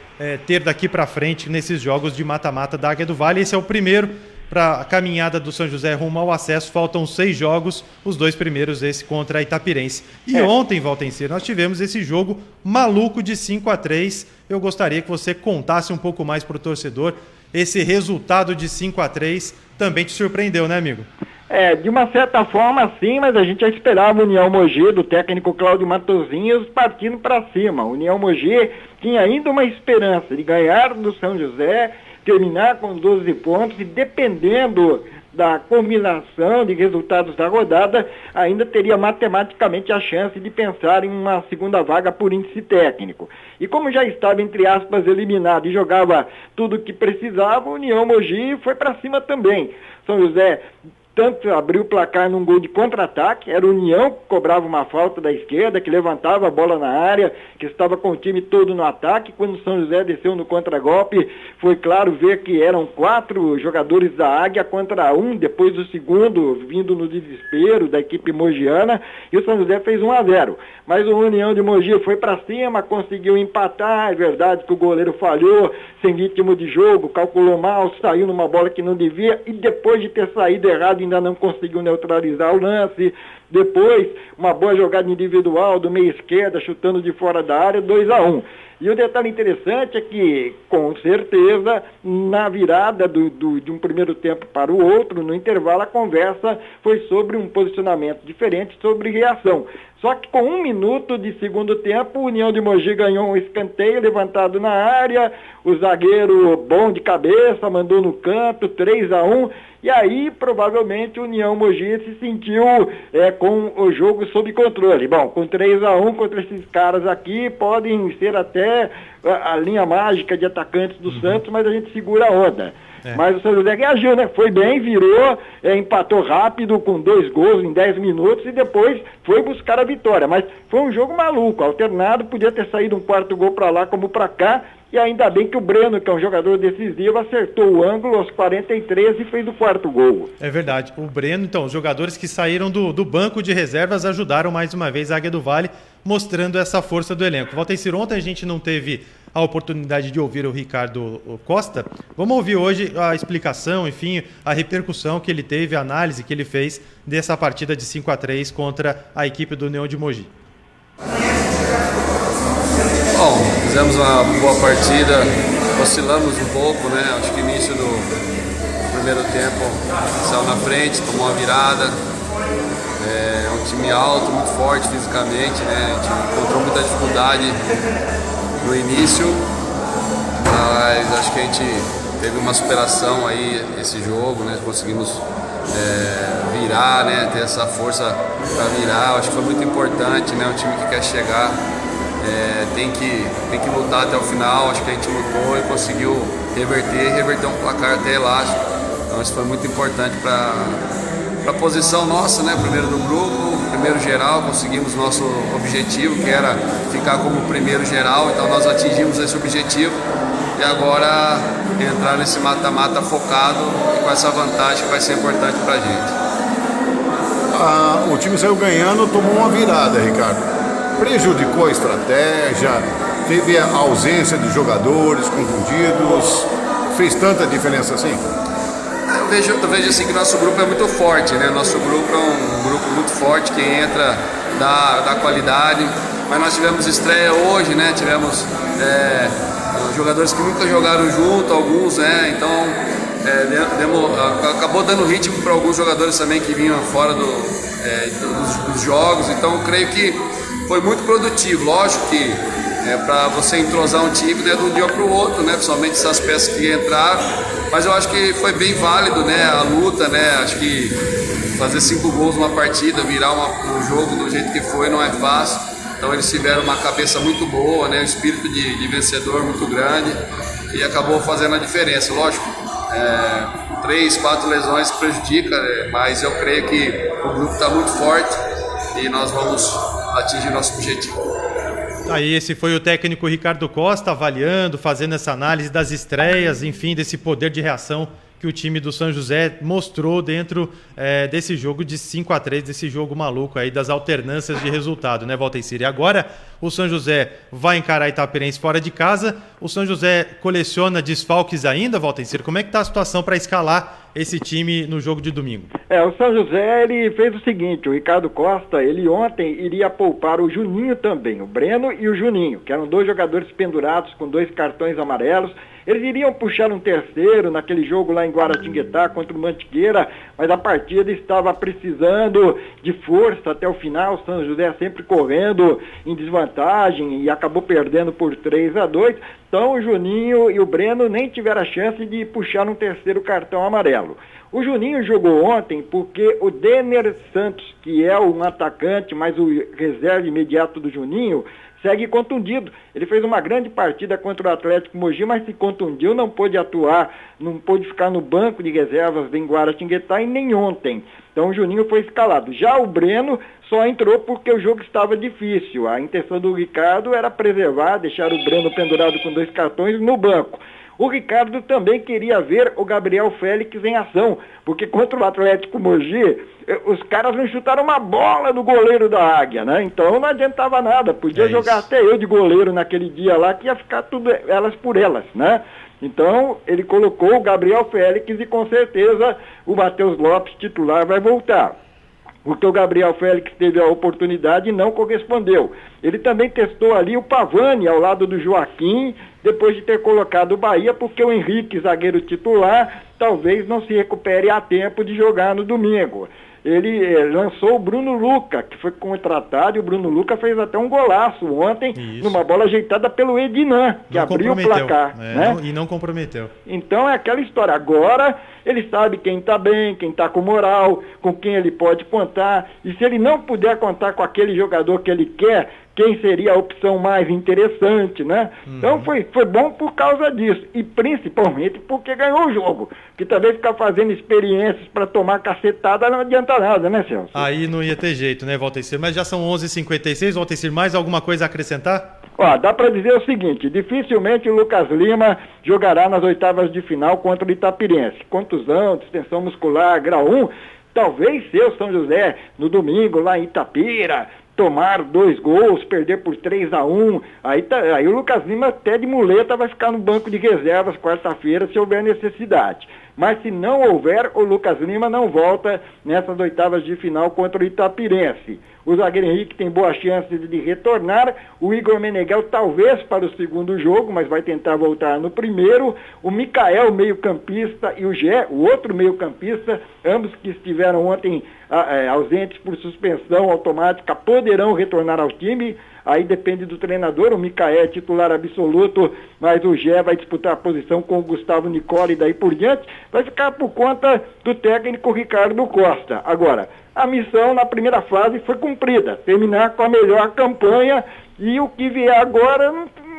ter daqui para frente nesses jogos de mata-mata da Águia do Vale. Esse é o primeiro para a caminhada do São José rumo ao acesso. Faltam 6 jogos, os 2 primeiros esse contra a Itapirense. E ontem, Valtencir, nós tivemos esse jogo maluco de 5-3. Eu gostaria que você contasse um pouco mais para o torcedor. Esse resultado de 5-3 também te surpreendeu, né, amigo? De uma certa forma sim, mas a gente já esperava o União Mogi, do técnico Cláudio Matosinhos, partindo para cima. O União Mogi tinha ainda uma esperança de ganhar do São José, terminar com 12 pontos e, dependendo da combinação de resultados da rodada, ainda teria matematicamente a chance de pensar em uma segunda vaga por índice técnico. E como já estava, entre aspas, eliminado e jogava tudo o que precisava, o União Mogi foi para cima também. São José tanto abriu o placar num gol de contra-ataque, era o União que cobrava uma falta da esquerda, que levantava a bola na área, que estava com o time todo no ataque. Quando o São José desceu no contragolpe, foi claro ver que eram 4 jogadores da Águia contra 1, depois do segundo, vindo no desespero da equipe mogiana, e o São José fez 1-0. Mas o União de Mogi foi para cima, conseguiu empatar, é verdade que o goleiro falhou, sem ritmo de jogo, calculou mal, saiu numa bola que não devia, e depois de ter saído errado, ainda não conseguiu neutralizar o lance. Depois, uma boa jogada individual do meio esquerda, chutando de fora da área, 2-1. E o detalhe interessante é que, com certeza, na virada de um primeiro tempo para o outro, no intervalo, a conversa foi sobre um posicionamento diferente, sobre reação. Só que com 1 minuto de segundo tempo, o União de Mogi ganhou um escanteio levantado na área, o zagueiro bom de cabeça, mandou no canto, 3-1, e aí provavelmente o União Mogi se sentiu com o jogo sob controle. Bom, com 3-1 contra esses caras aqui, podem ser até a linha mágica de atacantes do Santos, mas a gente segura a onda. Mas o São José reagiu, né? Foi bem, virou, empatou rápido com 2 gols em 10 minutos e depois foi buscar a vitória. Mas foi um jogo maluco, alternado, podia ter saído um 4º gol para lá como para cá, e ainda bem que o Breno, que é um jogador decisivo, acertou o ângulo aos 43 e fez o 4º gol. É verdade. O Breno, então, os jogadores que saíram do banco de reservas ajudaram mais uma vez a Águia do Vale, mostrando essa força do elenco. Valtencir, ontem a gente não teve a oportunidade de ouvir o Ricardo Costa. Vamos ouvir hoje a explicação, enfim, a repercussão que ele teve, a análise que ele fez dessa partida de 5-3 contra a equipe do União de Mogi. Bom, fizemos uma boa partida, oscilamos um pouco, né? Acho que início do primeiro tempo saiu na frente, tomou uma virada. É um time alto, muito forte fisicamente, né? A gente encontrou muita dificuldade no início, mas acho que a gente teve uma superação aí esse jogo, né? Conseguimos virar, né? Ter essa força para virar, acho que foi muito importante, né? Um time que quer chegar tem que lutar até o final. Acho que a gente lutou e conseguiu reverter um placar até elástico, então isso foi muito importante para a posição nossa, né? Primeiro do grupo, primeiro geral, conseguimos nosso objetivo, que era ficar como primeiro geral, então nós atingimos esse objetivo e agora entrar nesse mata-mata focado e com essa vantagem que vai ser importante para a gente. O time saiu ganhando, tomou uma virada, Ricardo. Prejudicou a estratégia, teve a ausência de jogadores contundidos, fez tanta diferença assim? Eu vejo assim que nosso grupo é muito forte, né? Nosso grupo é um grupo muito forte, que entra da qualidade, mas nós tivemos estreia hoje, né? Tivemos jogadores que nunca jogaram junto, alguns, né? Então acabou dando ritmo para alguns jogadores também que vinham fora dos jogos, então eu creio que foi muito produtivo. Lógico que para você entrosar um time, né, de um dia para o outro, né, principalmente essas peças que entraram, Mas eu acho que foi bem válido, né, a luta, né, acho que fazer 5 gols numa partida, virar um jogo do jeito que foi não é fácil. Então eles tiveram uma cabeça muito boa, né, um espírito de vencedor muito grande e acabou fazendo a diferença. Lógico, 3, 4 lesões prejudica, mas eu creio que o grupo está muito forte e nós vamos atingir nosso objetivo. Aí esse foi o técnico Ricardo Costa avaliando, fazendo essa análise das estreias, enfim, desse poder de reação que o time do São José mostrou dentro desse jogo de 5-3, desse jogo maluco aí das alternâncias de resultado, né, Valtencir? E agora o São José vai encarar a Itapirense fora de casa. O São José coleciona desfalques ainda, Valtencir? Como é que está a situação para escalar esse time no jogo de domingo? O São José ele fez o seguinte, o Ricardo Costa, ele ontem iria poupar o Juninho também, o Breno e o Juninho, que eram 2 jogadores pendurados com 2 cartões amarelos. Eles iriam puxar um terceiro naquele jogo lá em Guaratinguetá contra o Mantiqueira, mas a partida estava precisando de força até o final. O São José sempre correndo em desvantagem e acabou perdendo por 3-2. Então o Juninho e o Breno nem tiveram a chance de puxar um terceiro cartão amarelo. O Juninho jogou ontem porque o Denner Santos, que é um atacante, mas o reserva imediato do Juninho, segue contundido. Ele fez uma grande partida contra o Atlético Mogi, mas se contundiu, não pôde atuar, não pôde ficar no banco de reservas em Guaratinguetá e nem ontem. Então o Juninho foi escalado. Já o Breno só entrou porque o jogo estava difícil. A intenção do Ricardo era preservar, deixar o Breno pendurado com 2 cartões no banco. O Ricardo também queria ver o Gabriel Félix em ação, porque contra o Atlético Mogi, os caras não chutaram uma bola no goleiro da Águia, né? Então não adiantava nada, podia jogar até eu de goleiro naquele dia lá, que ia ficar tudo elas por elas, né? Então ele colocou o Gabriel Félix e com certeza o Matheus Lopes titular vai voltar. Porque o Gabriel Félix teve a oportunidade e não correspondeu. Ele também testou ali o Pavani ao lado do Joaquim, depois de ter colocado o Bahia, porque o Henrique, zagueiro titular, talvez não se recupere a tempo de jogar no domingo. Ele lançou o Bruno Luca, que foi contratado, e o Bruno Luca fez até um golaço ontem, numa bola ajeitada pelo Ednan, que abriu o placar. Né? E não comprometeu. Então é aquela história. Agora ele sabe quem está bem, quem está com moral, com quem ele pode contar, e se ele não puder contar com aquele jogador que ele quer, quem seria a opção mais interessante, né? Então foi bom por causa disso, e principalmente porque ganhou o jogo, que também ficar fazendo experiências para tomar cacetada não adianta nada, né, Celso? Aí não ia ter jeito, né, Valtencir? Mas já são 11h56, Valtencir, mais alguma coisa a acrescentar? Dá para dizer o seguinte, dificilmente o Lucas Lima jogará nas oitavas de final contra o Itapirense. Contusão, distensão muscular, grau 1, talvez ser o São José no domingo lá em Itapira, tomar 2 gols, perder por 3-1, aí o Lucas Lima até de muleta vai ficar no banco de reservas quarta-feira se houver necessidade. Mas se não houver, o Lucas Lima não volta nessas oitavas de final contra o Itapirense. O zagueiro Henrique tem boa chance de retornar, o Igor Meneghel talvez para o segundo jogo, mas vai tentar voltar no primeiro. O Mikael, meio-campista, e o Gé, o outro meio-campista, ambos que estiveram ontem ausentes por suspensão automática, poderão retornar ao time. Aí depende do treinador, o Mikael é titular absoluto, mas o Gé vai disputar a posição com o Gustavo Nicola e daí por diante. Vai ficar por conta do técnico Ricardo Costa. Agora, a missão na primeira fase foi cumprida, terminar com a melhor campanha, e o que vier agora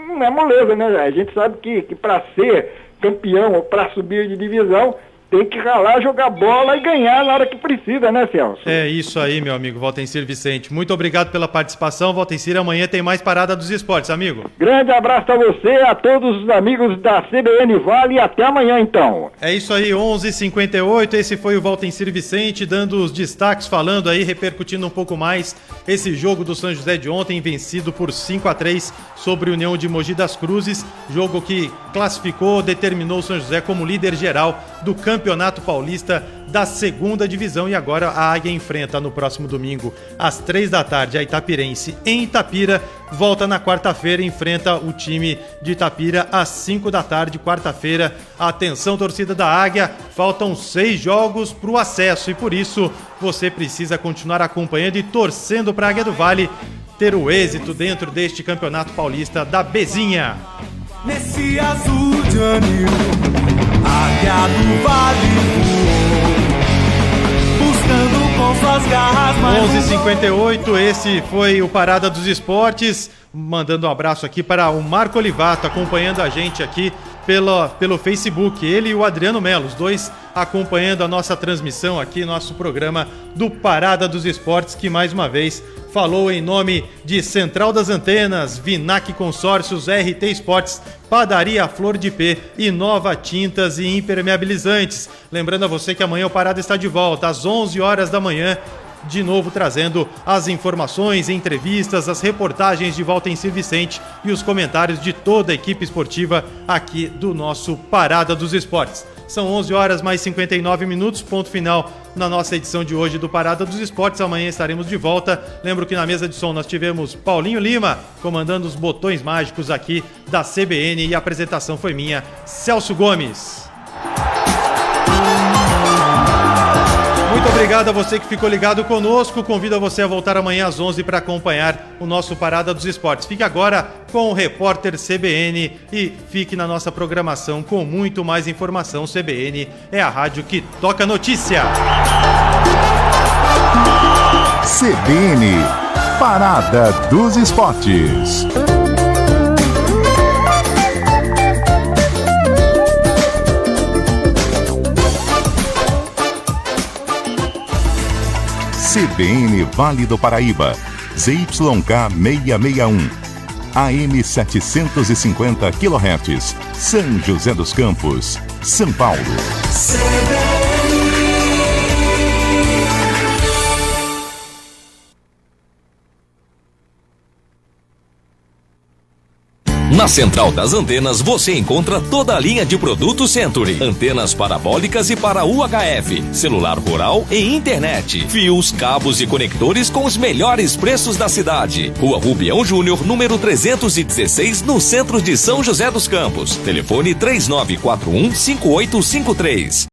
não é moleza, né? A gente sabe que para ser campeão ou para subir de divisão, tem que ralar, jogar bola e ganhar na hora que precisa, né, Celso? É isso aí, meu amigo Valtencir Vicente. Muito obrigado pela participação, Valtencir. Amanhã tem mais Parada dos Esportes, amigo. Grande abraço a você, a todos os amigos da CBN Vale, e até amanhã, então. É isso aí, 11h58. Esse foi o Valtencir Vicente dando os destaques, falando aí, repercutindo um pouco mais esse jogo do São José de ontem, vencido por 5-3 sobre a União de Mogi das Cruzes. Jogo que classificou, determinou o São José como líder geral do Campeonato Paulista da 2ª Divisão, e agora a Águia enfrenta no próximo domingo às 3 da tarde a Itapirense em Itapira. Volta na quarta-feira, enfrenta o time de Itapira às 5 da tarde, quarta-feira. Atenção, torcida da Águia, faltam 6 jogos para o acesso, e por isso você precisa continuar acompanhando e torcendo para a Águia do Vale ter o êxito dentro deste Campeonato Paulista da Bezinha. Nesse azul de anil, águia do vale voou, buscando com suas garras mais 11h58, esse foi o Parada dos Esportes. Mandando um abraço aqui para o Marco Olivato, acompanhando a gente aqui pelo Facebook. Ele e o Adriano Melo, os dois acompanhando a nossa transmissão aqui, nosso programa do Parada dos Esportes, que mais uma vez falou em nome de Central das Antenas, Vinac Consórcios, RT Esportes, Padaria Flor de P e Nova Tintas e Impermeabilizantes. Lembrando a você que amanhã o Parada está de volta às 11 horas da manhã, de novo trazendo as informações, entrevistas, as reportagens de Valtencir Vicente e os comentários de toda a equipe esportiva aqui do nosso Parada dos Esportes. São 11 horas mais 59 minutos, ponto final na nossa edição de hoje do Parada dos Esportes. Amanhã estaremos de volta. Lembro que na mesa de som nós tivemos Paulinho Lima comandando os botões mágicos aqui da CBN e a apresentação foi minha, Celso Gomes. Muito obrigado a você que ficou ligado conosco. Convido a você a voltar amanhã às 11 para acompanhar o nosso Parada dos Esportes. Fique agora com o repórter CBN e fique na nossa programação com muito mais informação. CBN é a rádio que toca notícia. CBN, Parada dos Esportes. CBN Vale do Paraíba, ZYK 661, AM 750 kHz, São José dos Campos, São Paulo. Na Central das Antenas você encontra toda a linha de produtos Century. Antenas parabólicas e para UHF, celular rural e internet. Fios, cabos e conectores com os melhores preços da cidade. Rua Rubião Júnior, número 316, no centro de São José dos Campos. Telefone 3941-5853.